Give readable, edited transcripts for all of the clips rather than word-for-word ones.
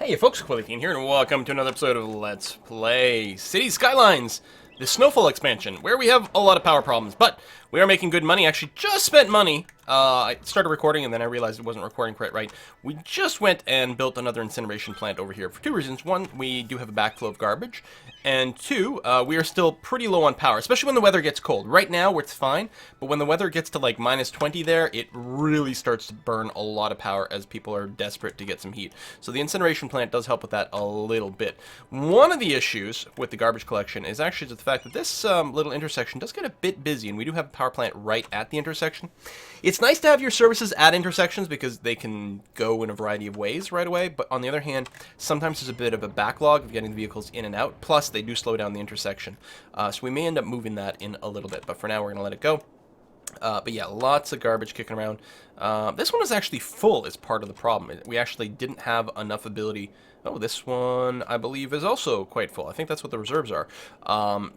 Hey folks, Quillian here, and welcome to another episode of Let's Play City Skylines, the Snowfall expansion, where we have a lot of power problems, but we are making good money. Actually, just spent money. I started recording, and then I realized it wasn't recording quite right. We just went and built another incineration plant over here for two reasons. One, we do have a backflow of garbage, and two, we are still pretty low on power, especially when the weather gets cold. Right now, it's fine, but when the weather gets to like -20 there, it really starts to burn a lot of power as people are desperate to get some heat. So the incineration plant does help with that a little bit. One of the issues with the garbage collection is actually the fact that this little intersection does get a bit busy, and we do have a power plant right at the intersection. It's nice to have your services at intersections because they can go in a variety of ways right away, but on the other hand, sometimes there's a bit of a backlog of getting the vehicles in and out, plus they do slow down the intersection. So we may end up moving that in a little bit, but for now we're going to let it go. But yeah, lots of garbage kicking around. This one is actually full is part of the problem. We actually didn't have enough ability. Oh, this one, I believe, is also quite full. I think that's what the reserves are.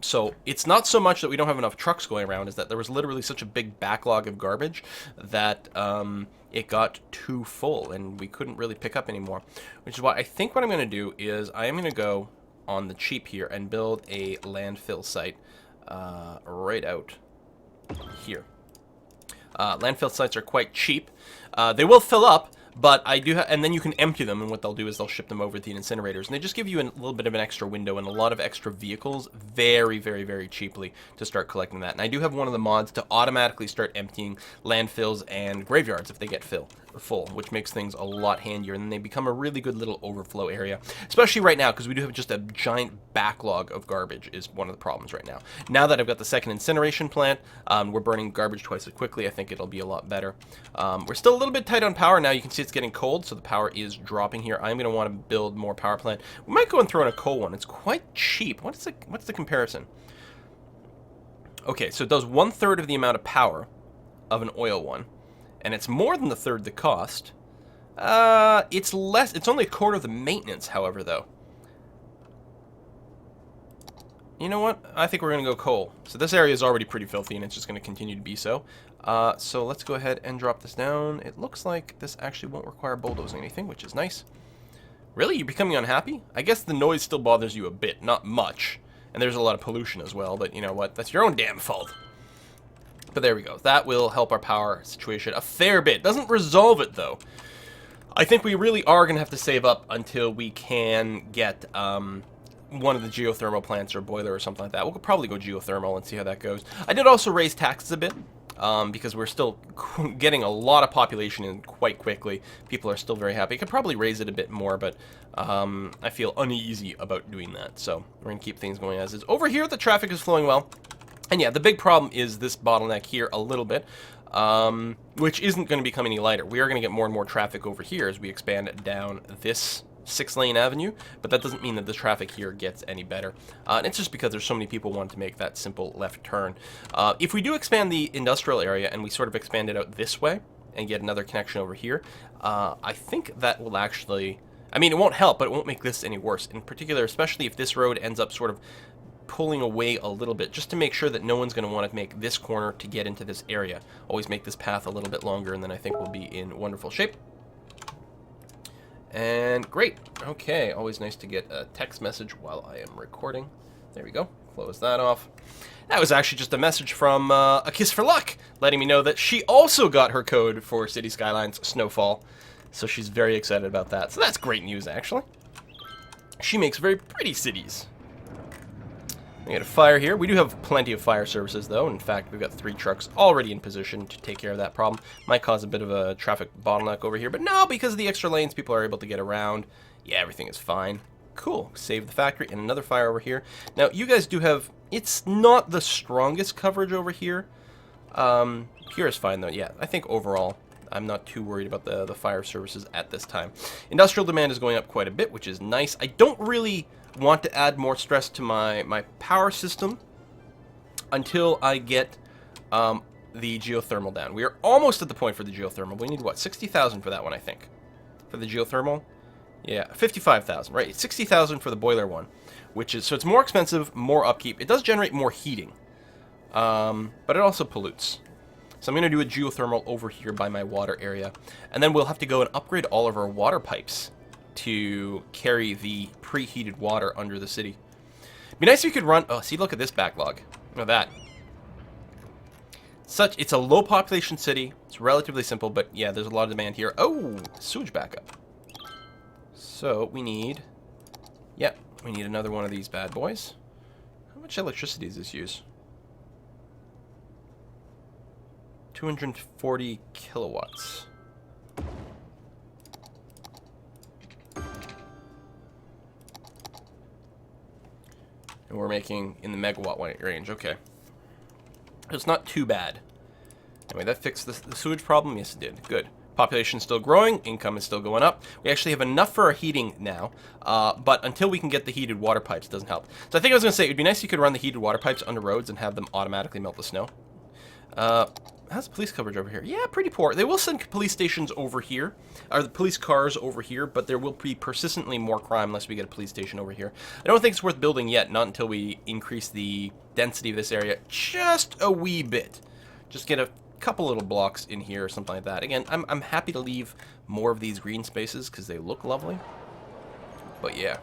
So it's not so much that we don't have enough trucks going around, is that there was literally such a big backlog of garbage that it got too full, and we couldn't really pick up anymore. Which is why I think what I'm going to do is I am going to go on the cheap here and build a landfill site right out here. Landfill sites are quite cheap. They will fill up, but I do and then you can empty them, and what they'll do is they'll ship them over to the incinerators, and they just give you a little bit of an extra window and a lot of extra vehicles very, very, very cheaply to start collecting that. And I do have one of the mods to automatically start emptying landfills and graveyards if they get full, which makes things a lot handier, and then they become a really good little overflow area, especially right now because we do have just a giant backlog of garbage is one of the problems right now. Now that I've got the second incineration plant, we're burning garbage twice as quickly. I think it'll be a lot better. We're still a little bit tight on power. Now you can see it's getting cold, so the power is dropping here. I'm going to want to build more power plant. We might go and throw in a coal one. It's quite cheap. What's the comparison? Okay, so it does 1/3 of the amount of power of an oil one, and it's more than the third the cost. It's less. It's only a quarter of the maintenance, however, though. You know what? I think we're going to go coal. So this area is already pretty filthy, and it's just going to continue to be so. So let's go ahead and drop this down. It looks like this actually won't require bulldozing anything, which is nice. Really? You're becoming unhappy? I guess the noise still bothers you a bit, not much. And there's a lot of pollution as well, but you know what? That's your own damn fault. But there we go. That will help our power situation a fair bit. Doesn't resolve it, though. I think we really are going to have to save up until we can get one of the geothermal plants or boiler or something like that. We'll probably go geothermal and see how that goes. I did also raise taxes a bit because we're still getting a lot of population in quite quickly. People are still very happy. I could probably raise it a bit more, but I feel uneasy about doing that. So we're going to keep things going as is. Over here, the traffic is flowing well. And yeah, the big problem is this bottleneck here a little bit, which isn't going to become any lighter. We are going to get more and more traffic over here as we expand down this 6-lane avenue, but that doesn't mean that the traffic here gets any better. And it's just because there's so many people wanting to make that simple left turn. If we do expand the industrial area and we sort of expand it out this way and get another connection over here, I think that will actually, I mean, it won't help, but it won't make this any worse. In particular, especially if this road ends up sort of pulling away a little bit, just to make sure that no one's going to want to make this corner to get into this area. Always make this path a little bit longer, and then I think we'll be in wonderful shape. And great. Okay, always nice to get a text message while I am recording. There we go. Close that off. That was actually just a message from A Kiss for Luck, letting me know that she also got her code for City Skylines Snowfall. So she's very excited about that. So that's great news, actually. She makes very pretty cities. We got a fire here. We do have plenty of fire services, though. In fact, we've got 3 trucks already in position to take care of that problem. Might cause a bit of a traffic bottleneck over here, but no, because of the extra lanes, people are able to get around. Yeah, everything is fine. Cool. Save the factory, and another fire over here. Now, you guys do have, it's not the strongest coverage over here. Here is fine, though. Yeah, I think overall, I'm not too worried about the fire services at this time. Industrial demand is going up quite a bit, which is nice. I don't really want to add more stress to my power system until I get the geothermal down. We are almost at the point for the geothermal. We need, what, 60,000 for that one, I think. For the geothermal? Yeah, 55,000, right? 60,000 for the boiler one, which is, so it's more expensive, more upkeep. It does generate more heating, but it also pollutes. So I'm going to do a geothermal over here by my water area, and then we'll have to go and upgrade all of our water pipes to carry the preheated water under the city. It'd be nice if you could run... Oh, see, look at this backlog. Look at that. It's a low population city. It's relatively simple, but yeah, there's a lot of demand here. Oh, sewage backup. So we need... Yep, we need another one of these bad boys. How much electricity does this use? 240 kilowatts. And we're making in the megawatt range. Okay. It's not too bad. Anyway, that fixed the sewage problem? Yes, it did. Good. Population still growing. Income is still going up. We actually have enough for our heating now. But until we can get the heated water pipes, it doesn't help. So I think I was going to say, it would be nice if you could run the heated water pipes under roads and have them automatically melt the snow. How's the police coverage over here? Yeah, pretty poor. They will send police stations over here, or the police cars over here, but there will be persistently more crime unless we get a police station over here. I don't think it's worth building yet, not until we increase the density of this area just a wee bit. Just get a couple little blocks in here or something like that. Again, I'm happy to leave more of these green spaces because they look lovely. But yeah.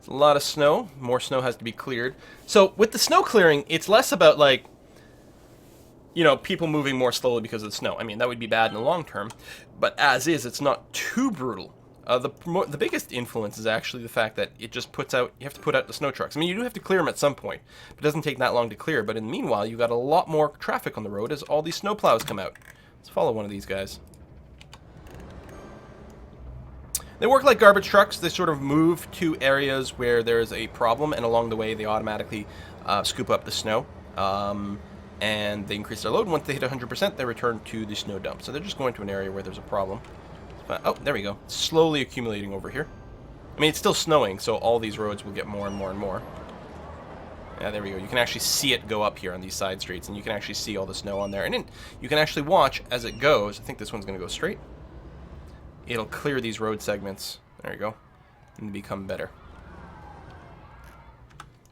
It's a lot of snow. More snow has to be cleared. So with the snow clearing, it's less about like, you know, people moving more slowly because of the snow. I mean, that would be bad in the long term, but as is, it's not too brutal. The biggest influence is actually the fact that it just puts out, you have to put out the snow trucks. I mean, you do have to clear them at some point. It doesn't take that long to clear, but in the meanwhile, you've got a lot more traffic on the road as all these snow plows come out. Let's follow one of these guys. They work like garbage trucks. They sort of move to areas where there's a problem, and along the way, they automatically scoop up the snow. And they increase their load. Once they hit 100%, they return to the snow dump. So they're just going to an area where there's a problem. Oh, there we go. It's slowly accumulating over here. I mean, it's still snowing, so all these roads will get more and more and more. Yeah, there we go. You can actually see it go up here on these side streets, and you can actually see all the snow on there. And then you can actually watch as it goes. I think this one's going to go straight. It'll clear these road segments. There you go. And become better.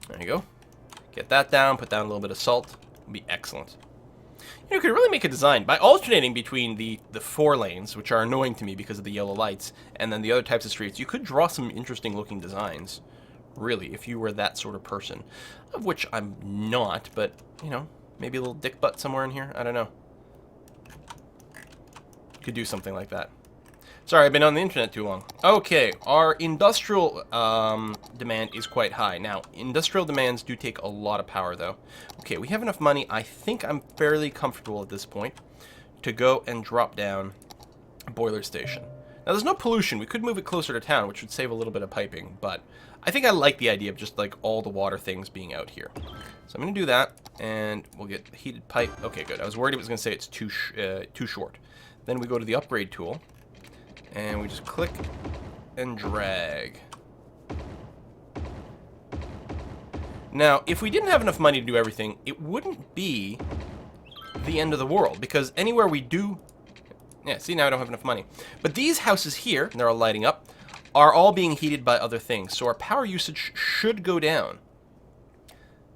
There you go. Get that down. Put down a little bit of salt. It'll be excellent. You could really make a design by alternating between the 4 lanes, which are annoying to me because of the yellow lights, and then the other types of streets. You could draw some interesting looking designs, really, if you were that sort of person, of which I'm not, but, you know, maybe a little dick butt somewhere in here. I don't know. Could do something like that. Sorry, I've been on the internet too long. Okay, our industrial demand is quite high. Now, industrial demands do take a lot of power, though. Okay, we have enough money. I think I'm fairly comfortable at this point to go and drop down a boiler station. Now, there's no pollution. We could move it closer to town, which would save a little bit of piping, but I think I like the idea of just, like, all the water things being out here. So I'm going to do that, and we'll get the heated pipe. Okay, good. I was worried it was going to say it's too short. Then we go to the upgrade tool. And we just click and drag. Now, if we didn't have enough money to do everything, it wouldn't be the end of the world. Because anywhere we do... Yeah, see, now I don't have enough money. But these houses here, and they're all lighting up, are all being heated by other things. So our power usage should go down.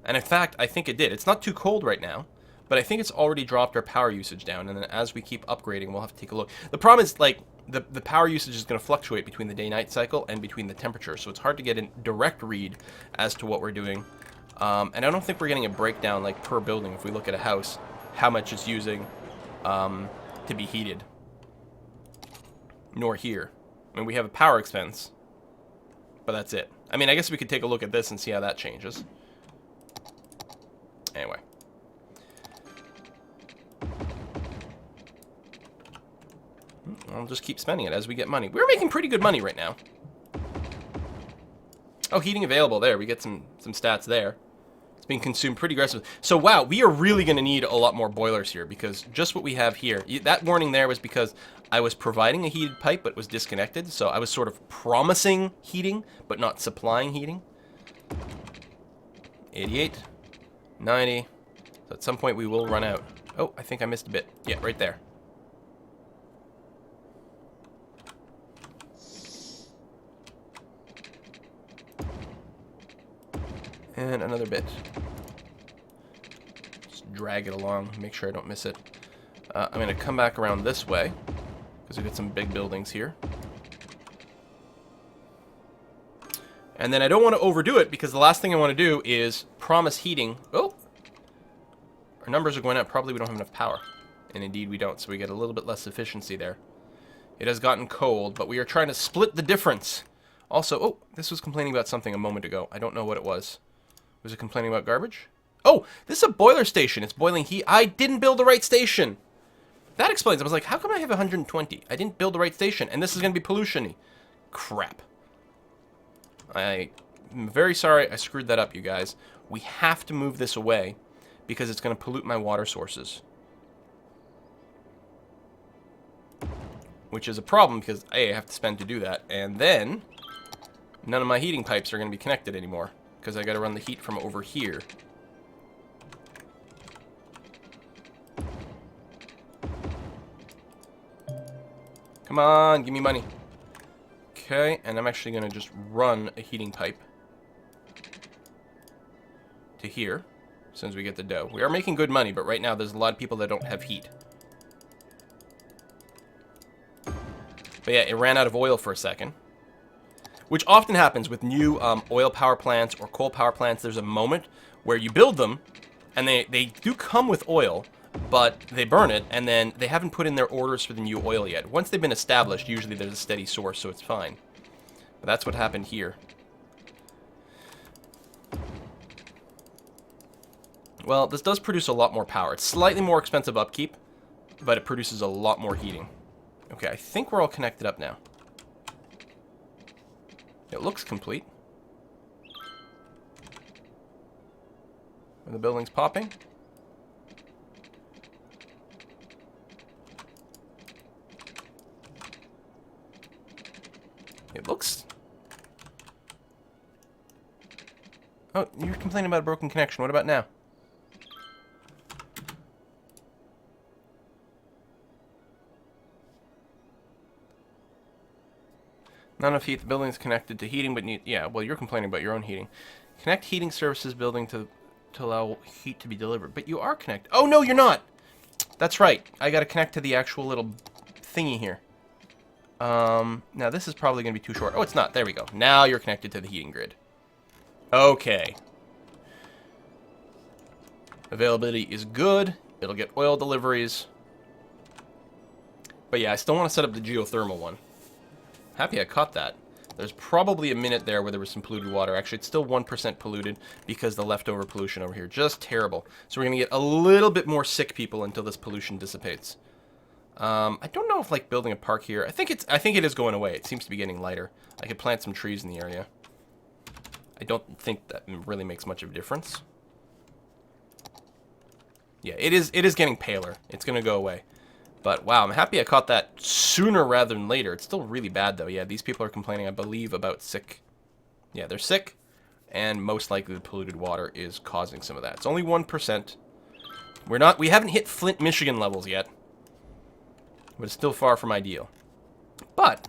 And in fact, I think it did. It's not too cold right now. But I think it's already dropped our power usage down. And then as we keep upgrading, we'll have to take a look. The problem is, like... The power usage is going to fluctuate between the day-night cycle and between the temperature, so it's hard to get a direct read as to what we're doing. And I don't think we're getting a breakdown, like, per building, if we look at a house, how much it's using to be heated. Nor here. I mean, we have a power expense, but that's it. I mean, I guess we could take a look at this and see how that changes. Anyway. I'll just keep spending it as we get money. We're making pretty good money right now. Oh, heating available. There, we get some stats there. It's being consumed pretty aggressively. So, wow, we are really going to need a lot more boilers here because just what we have here, that warning there was because I was providing a heated pipe but was disconnected. So I was sort of promising heating but not supplying heating. 88, 90. So at some point we will run out. Oh, I think I missed a bit. Yeah, right there. And another bit. Just drag it along, make sure I don't miss it. I'm going to come back around this way, because we've got some big buildings here. And then I don't want to overdo it because the last thing I want to do is promise heating. Oh! Our numbers are going up. Probably we don't have enough power. And indeed we don't, so we get a little bit less efficiency there. It has gotten cold, but we are trying to split the difference. Also, oh, this was complaining about something a moment ago. I don't know what it was. Was it complaining about garbage? Oh, this is a boiler station. It's boiling heat. I didn't build the right station. That explains. I was like, how come I have 120? I didn't build the right station, and this is going to be pollution-y. Crap. I'm very sorry I screwed that up, you guys. We have to move this away because it's going to pollute my water sources. Which is a problem because, A, I have to spend to do that, and then none of my heating pipes are going to be connected anymore because I got to run the heat from over here. Come on, give me money. Okay, and I'm actually going to just run a heating pipe to here as soon as we get the dough. We are making good money, but right now there's a lot of people that don't have heat. But yeah, it ran out of oil for a second. Which often happens with new oil power plants or coal power plants. There's a moment where you build them, and they do come with oil, but they burn it, and then they haven't put in their orders for the new oil yet. Once they've been established, usually there's a steady source, so it's fine. But that's what happened here. Well, this does produce a lot more power. It's slightly more expensive upkeep, but it produces a lot more heating. Okay, I think we're all connected up now. It looks complete. Are the buildings popping? It looks... Oh, you're complaining about a broken connection. What about now? Not enough heat. The building is connected to heating, but need... Yeah, well, you're complaining about your own heating. Connect heating services building to allow heat to be delivered. But you are connected. Oh, no, you're not! That's right. I gotta connect to the actual little thingy here. Now this is probably gonna be too short. Oh, it's not. There we go. Now you're connected to the heating grid. Okay. Availability is good. It'll get oil deliveries. But yeah, I still want to set up the geothermal one. Happy I caught that. There's probably a minute there where there was some polluted water. Actually, it's still 1% polluted because the leftover pollution over here. Just terrible. So we're going to get a little bit more sick people until this pollution dissipates. I don't know if, like, building a park here... I think it is going away. It seems to be getting lighter. I could plant some trees in the area. I don't think that really makes much of a difference. Yeah, it is getting paler. It's going to go away. But, wow, I'm happy I caught that sooner rather than later. It's still really bad, though. Yeah, these people are complaining, I believe, about sick. Yeah, they're sick, and most likely the polluted water is causing some of that. It's only 1%. We haven't hit Flint, Michigan levels yet, but it's still far from ideal. But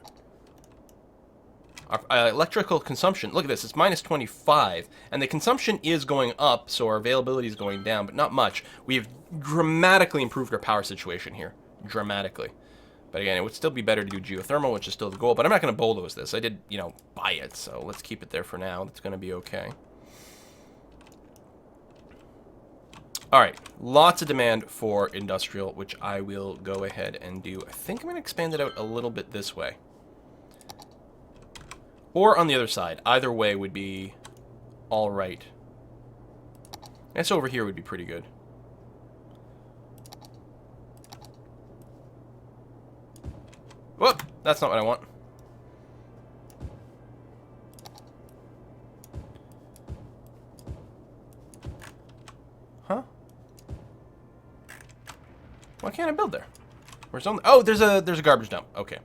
our electrical consumption, look at this, it's minus 25, and the consumption is going up, so our availability is going down, but not much. We have dramatically improved our power situation here. Dramatically. But again, it would still be better to do geothermal, which is still the goal, but I'm not going to bulldoze this. I did, buy it, so let's keep it there for now. That's going to be okay. Alright, lots of demand for industrial, which I will go ahead and do. I think I'm going to expand it out a little bit this way. Or on the other side. Either way would be alright. I guess over here would be pretty good. Whoop! That's not what I want. Huh? Why can't I build there? Where's only... Oh, there's a garbage dump. Okay.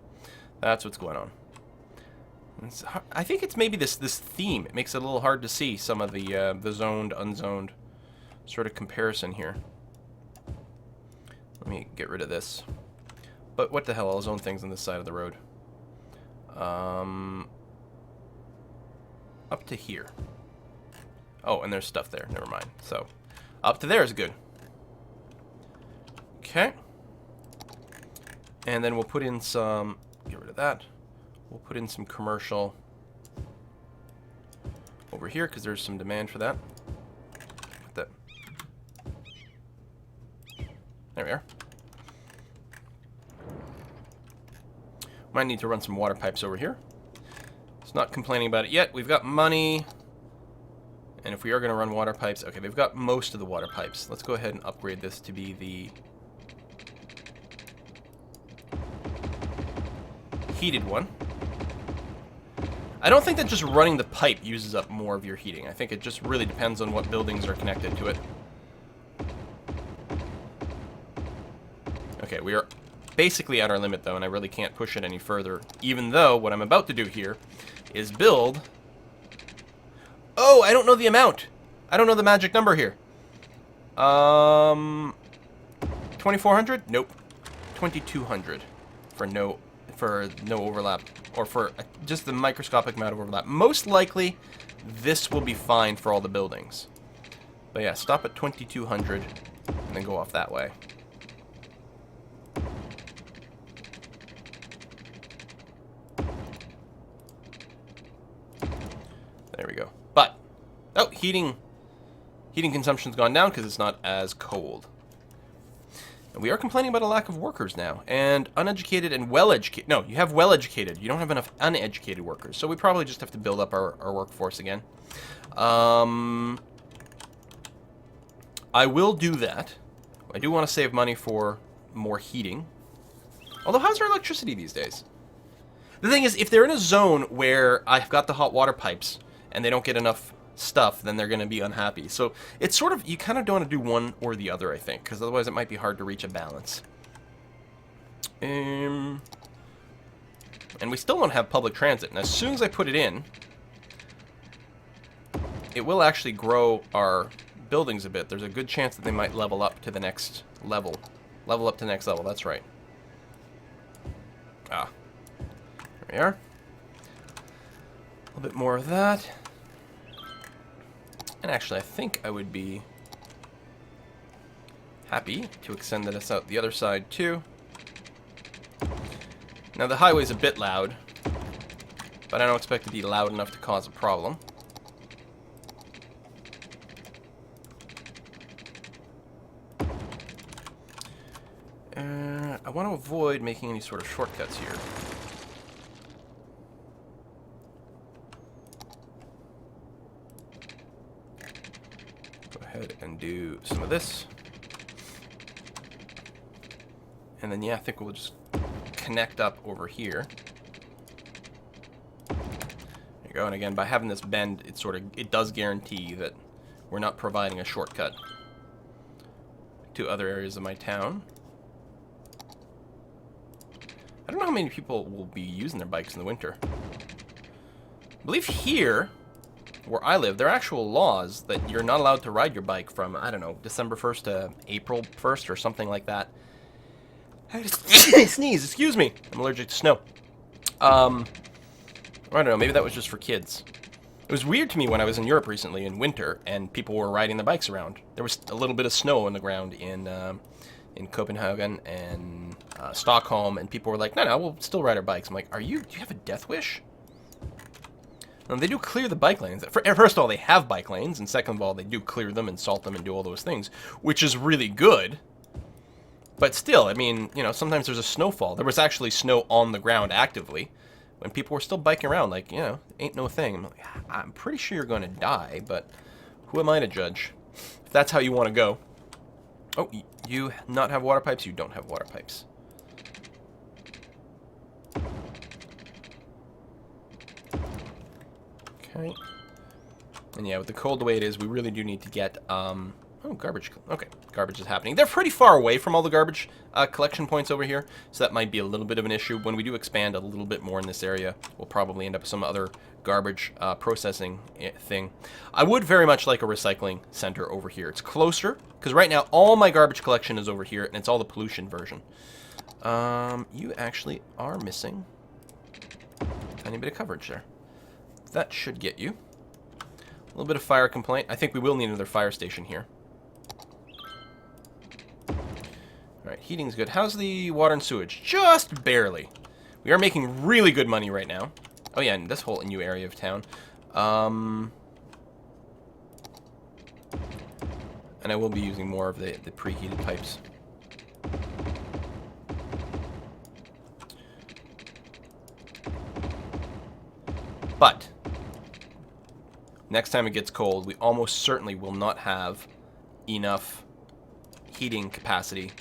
That's what's going on. I think it's maybe this theme. It makes it a little hard to see some of the zoned, unzoned sort of comparison here. Let me get rid of this. But what the hell, I'll zone things on this side of the road. Up to here. Oh, and there's stuff there. Never mind. So, up to there is good. Okay. And then we'll put in some... Get rid of that. We'll put in some commercial over here because there's some demand for that. There we are. Might need to run some water pipes over here. It's not complaining about it yet. We've got money. And if we are going to run water pipes... Okay, they've got most of the water pipes. Let's go ahead and upgrade this to be the heated one. I don't think that just running the pipe uses up more of your heating. I think it just really depends on what buildings are connected to it. Okay, we are basically at our limit, though, and I really can't push it any further, even though what I'm about to do here is build... Oh, I don't know the amount. I don't know the magic number here. 2,400? Nope. 2,200 for no overlap, or for just the microscopic amount of overlap. Most likely, this will be fine for all the buildings. But yeah, stop at 2,200 and then go off that way. There we go. But, oh, heating consumption's gone down because it's not as cold. And we are complaining about a lack of workers now, and uneducated and well-educated. No, you have well-educated. You don't have enough uneducated workers, so we probably just have to build up our workforce again. I will do that. I do want to save money for more heating. Although, how's our electricity these days? The thing is, if they're in a zone where I've got the hot water pipes and they don't get enough stuff, then they're going to be unhappy. So it's sort of, you kind of don't want to do one or the other, I think, because otherwise it might be hard to reach a balance. And we still don't have public transit. And as soon as I put it in, it will actually grow our buildings a bit. There's a good chance that they might level up to the next level. Level up to the next level, that's right. Ah. There we are. A little bit more of that. And actually, I think I would be happy to extend this out the other side, too. Now, the highway's a bit loud, but I don't expect it to be loud enough to cause a problem. I want to avoid making any sort of shortcuts here. And do some of this. And then, yeah, I think we'll just connect up over here. There you go. And again, by having this bend, it does guarantee that we're not providing a shortcut to other areas of my town. I don't know how many people will be using their bikes in the winter. I believe here, where I live, there are actual laws that you're not allowed to ride your bike from, I don't know, December 1st to April 1st or something like that. I just sneeze, excuse me. I'm allergic to snow. I don't know, maybe that was just for kids. It was weird to me when I was in Europe recently in winter and people were riding their bikes around. There was a little bit of snow on the ground in Copenhagen and Stockholm, and people were like, no, we'll still ride our bikes. I'm like, do you have a death wish? They do clear the bike lanes. First of all, they have bike lanes, and second of all, they do clear them and salt them and do all those things, which is really good. But still, I mean, you know, sometimes there's a snowfall. There was actually snow on the ground actively when people were still biking around, like, you know, ain't no thing. I'm like, I'm pretty sure you're going to die, but who am I to judge? If that's how you want to go. Oh, you not have water pipes? You don't have water pipes. Okay. And yeah, with the cold the way it is, we really do need to get, oh, garbage. Okay, garbage is happening. They're pretty far away from all the garbage collection points over here, so that might be a little bit of an issue. When we do expand a little bit more in this area, we'll probably end up with some other garbage processing thing. I would very much like a recycling center over here. It's closer, because right now all my garbage collection is over here, and it's all the pollution version. You actually are missing a tiny bit of coverage there. That should get you. A little bit of fire complaint. I think we will need another fire station here. Alright, heating's good. How's the water and sewage? Just barely. We are making really good money right now. Oh yeah, and this whole new area of town. And I will be using more of the preheated pipes. But next time it gets cold, we almost certainly will not have enough heating capacity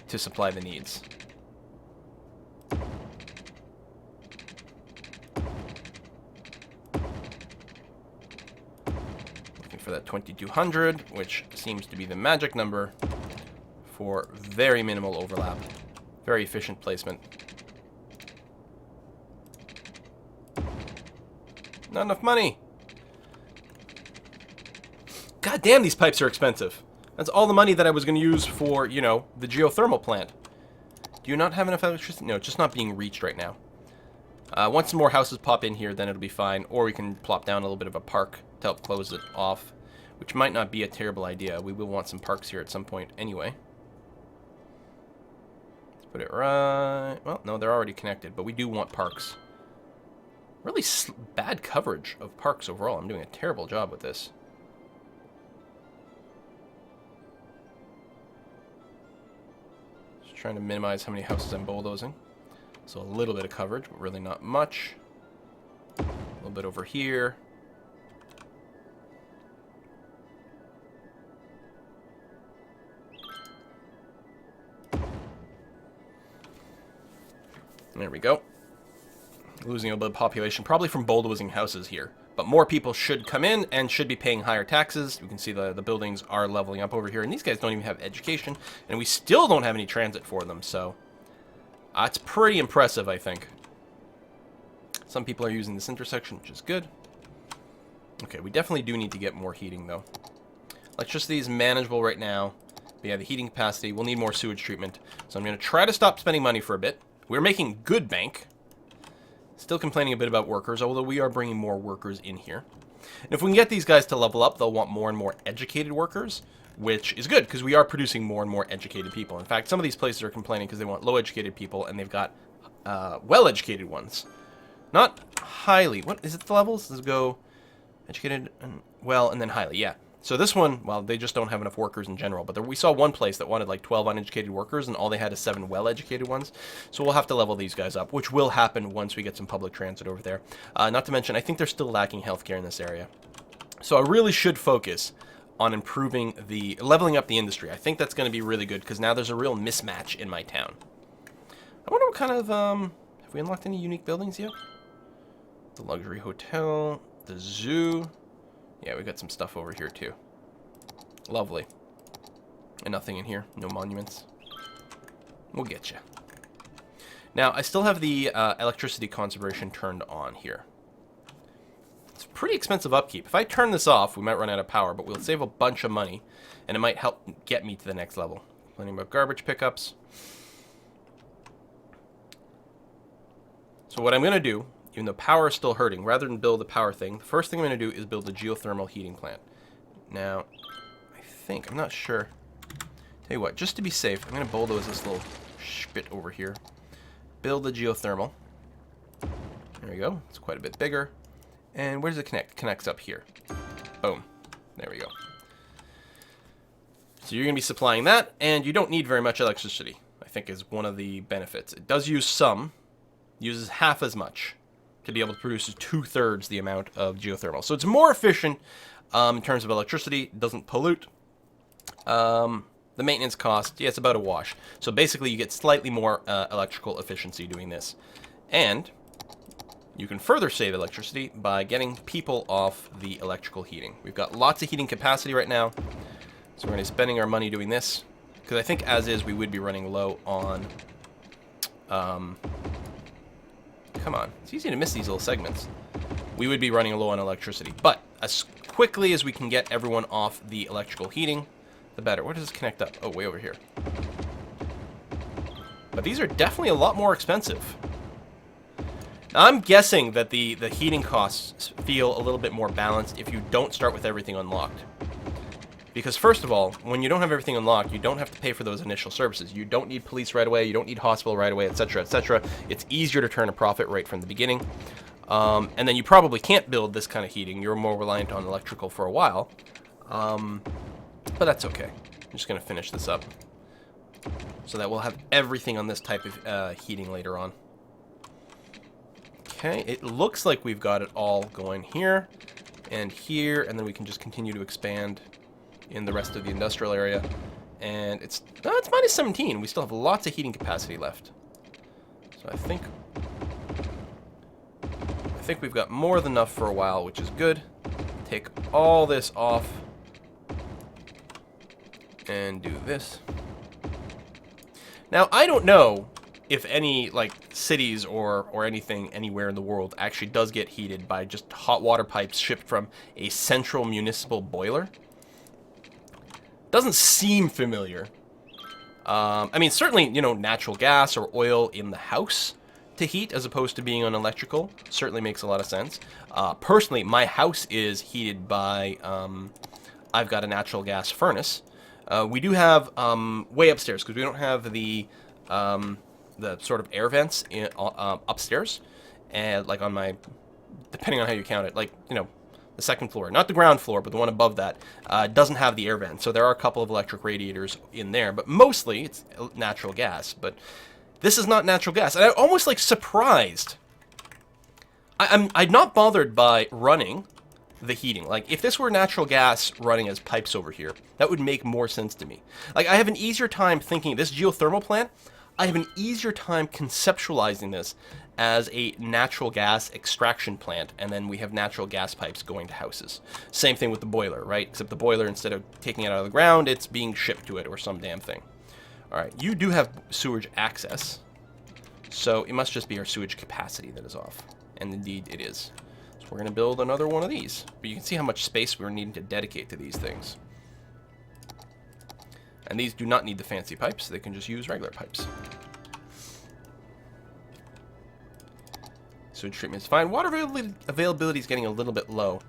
to supply the needs. Looking for that 2200, which seems to be the magic number for very minimal overlap. Very efficient placement. Not enough money. God damn, these pipes are expensive. That's all the money that I was going to use for, you know, the geothermal plant. Do you not have enough electricity? No, it's just not being reached right now. Once some more houses pop in here, then it'll be fine. Or we can plop down a little bit of a park to help close it off, which might not be a terrible idea. We will want some parks here at some point anyway. Let's put it right... Well, no, they're already connected, but we do want parks. Really bad coverage of parks overall. I'm doing a terrible job with this. Just trying to minimize how many houses I'm bulldozing. So a little bit of coverage, but really not much. A little bit over here. There we go. Losing a little bit of population, probably from bulldozing houses here. But more people should come in and should be paying higher taxes. You can see the buildings are leveling up over here. And these guys don't even have education. And we still don't have any transit for them. So it's pretty impressive, I think. Some people are using this intersection, which is good. Okay, we definitely do need to get more heating, though. Electricity is manageable right now. But yeah, the heating capacity, we'll need more sewage treatment. So I'm going to try to stop spending money for a bit. We're making good bank. Still complaining a bit about workers, although we are bringing more workers in here. And if we can get these guys to level up, they'll want more and more educated workers, which is good, because we are producing more and more educated people. In fact, some of these places are complaining because they want low-educated people, and they've got well-educated ones. Not highly. What is it, the levels? Let's go educated, and well, and then highly, yeah. So this one, well, they just don't have enough workers in general. But we saw one place that wanted like 12 uneducated workers, and all they had is 7 well-educated ones. So we'll have to level these guys up, which will happen once we get some public transit over there. Not to mention, I think they're still lacking healthcare in this area. So I really should focus on improving leveling up the industry. I think that's going to be really good, because now there's a real mismatch in my town. I wonder what kind of, have we unlocked any unique buildings yet? The luxury hotel, the zoo. Yeah, we got some stuff over here, too. Lovely. And nothing in here. No monuments. We'll get you. Now, I still have the electricity conservation turned on here. It's pretty expensive upkeep. If I turn this off, we might run out of power, but we'll save a bunch of money, and it might help get me to the next level. Plenty of garbage pickups. So what I'm going to do, even though power is still hurting, rather than build the power thing, the first thing I'm going to do is build a geothermal heating plant. Now, I'm not sure. Tell you what, just to be safe, I'm going to bulldoze this little spit over here. Build the geothermal. There we go. It's quite a bit bigger. And where does it connect? It connects up here. Boom. There we go. So you're going to be supplying that, and you don't need very much electricity, I think is one of the benefits. It does use some, uses half as much to be able to produce 2/3 the amount of geothermal. So it's more efficient in terms of electricity. It doesn't pollute. The maintenance cost, yeah, it's about a wash. So basically you get slightly more electrical efficiency doing this. And you can further save electricity by getting people off the electrical heating. We've got lots of heating capacity right now. So we're going to be spending our money doing this. Because I think as is we would be running low on... come on, it's easy to miss these little segments. We would be running low on electricity. But as quickly as we can get everyone off the electrical heating, the better. Where does this connect up? Oh, way over here. But these are definitely a lot more expensive. Now, I'm guessing that the heating costs feel a little bit more balanced if you don't start with everything unlocked. Because first of all, when you don't have everything unlocked, you don't have to pay for those initial services. You don't need police right away, you don't need hospital right away, etc., etc. It's easier to turn a profit right from the beginning. And then you probably can't build this kind of heating. You're more reliant on electrical for a while. but that's okay. I'm just going to finish this up so that we'll have everything on this type of heating later on. Okay, it looks like we've got it all going here and here, and then we can just continue to expand in the rest of the industrial area. And it's minus 17. We still have lots of heating capacity left. So I think we've got more than enough for a while, which is good. Take all this off and do this. Now, I don't know if any, like, cities or anything anywhere in the world actually does get heated by just hot water pipes shipped from a central municipal boiler. Doesn't seem familiar. I mean, certainly, you know, natural gas or oil in the house to heat as opposed to being on electrical certainly makes a lot of sense. Personally, my house is heated by, I've got a natural gas furnace. We do have way upstairs because we don't have the sort of air vents in, upstairs, and like on my, depending on how you count it, like, you know, the second floor, not the ground floor, but the one above that, doesn't have the air vent. So there are a couple of electric radiators in there, but mostly it's natural gas. But this is not natural gas, and I'm almost like surprised. I'm not bothered by running the heating. Like, if this were natural gas running as pipes over here, that would make more sense to me. Like, I have an easier time thinking this geothermal plant, I have an easier time conceptualizing this as a natural gas extraction plant, and then we have natural gas pipes going to houses. Same thing with the boiler, right? Except the boiler, instead of taking it out of the ground, it's being shipped to it or some damn thing. All right, you do have sewage access, so it must just be our sewage capacity that is off. And indeed it is. So we're going to build another one of these. But you can see how much space we're needing to dedicate to these things. And these do not need the fancy pipes. They can just use regular pipes. Sewage treatment is fine. Water availability is getting a little bit low.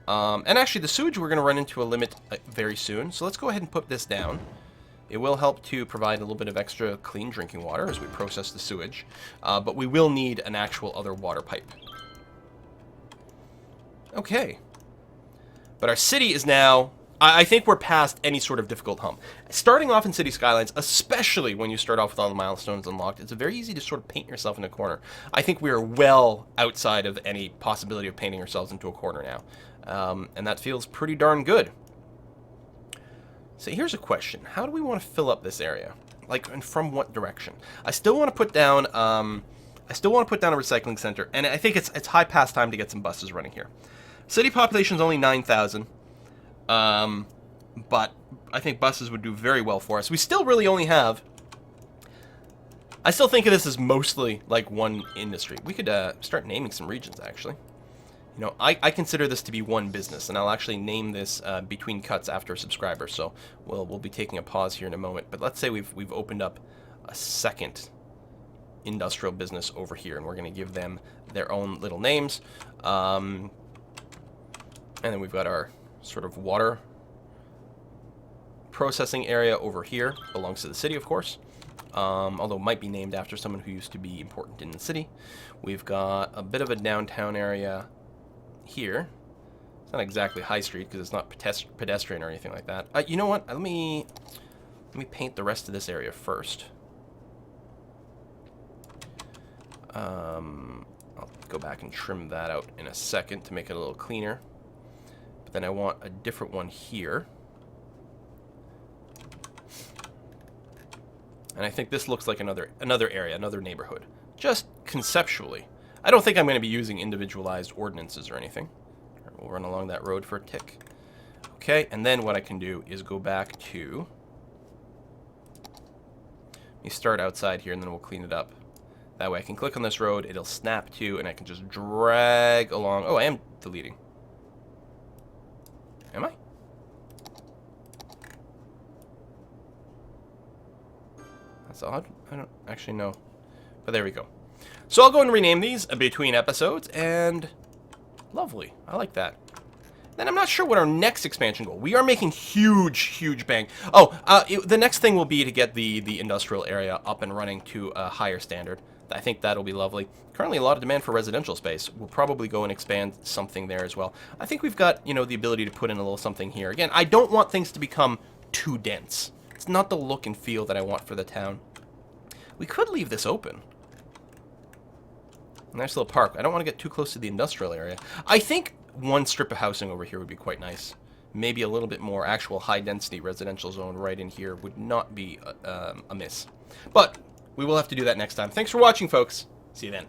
And actually, the sewage we're going to run into a limit very soon. So let's go ahead and put this down. It will help to provide a little bit of extra clean drinking water as we process the sewage. But we will need an actual other water pipe. Okay. But our city is now... I think we're past any sort of difficult hump. Starting off in City Skylines, especially when you start off with all the milestones unlocked, it's very easy to sort of paint yourself in a corner. I think we are well outside of any possibility of painting ourselves into a corner now. And that feels pretty darn good. So here's a question. How do we want to fill up this area? Like, and from what direction? I still want to put down a recycling center, and I think it's high past time to get some buses running here. City population is only 9,000. But I think buses would do very well for us. We still really only have... I still think of this as mostly like one industry. We could start naming some regions, actually. You know, I consider this to be one business, and I'll actually name this between cuts after a subscriber. So we'll be taking a pause here in a moment. But let's say we've opened up a second industrial business over here, and we're going to give them their own little names. And then we've got our sort of water processing area over here. Belongs to the city, of course. Although it might be named after someone who used to be important in the city. We've got a bit of a downtown area here. It's not exactly High Street because it's not pedestrian or anything like that. You know what? Let me paint the rest of this area first. I'll go back and trim that out in a second to make it a little cleaner. But then I want a different one here. And I think this looks like another area, another neighborhood. Just conceptually. I don't think I'm going to be using individualized ordinances or anything. We'll run along that road for a tick. Okay, and then what I can do is go back to... Let me start outside here, and then we'll clean it up. That way I can click on this road, it'll snap to, and I can just drag along. Oh, I am deleting. Am I? That's odd. I don't actually know. But there we go. So I'll go and rename these between episodes, and lovely. I like that. Then I'm not sure what our next expansion goal. We are making huge bang. Oh, the next thing will be to get the industrial area up and running to a higher standard. I think that'll be lovely. Currently a lot of demand for residential space. We'll probably go and expand something there as well. I think we've got, you know, the ability to put in a little something here. Again, I don't want things to become too dense. It's not the look and feel that I want for the town. We could leave this open. Nice little park. I don't want to get too close to the industrial area. I think one strip of housing over here would be quite nice. Maybe a little bit more actual high-density residential zone right in here would not be amiss. But we will have to do that next time. Thanks for watching, folks. See you then.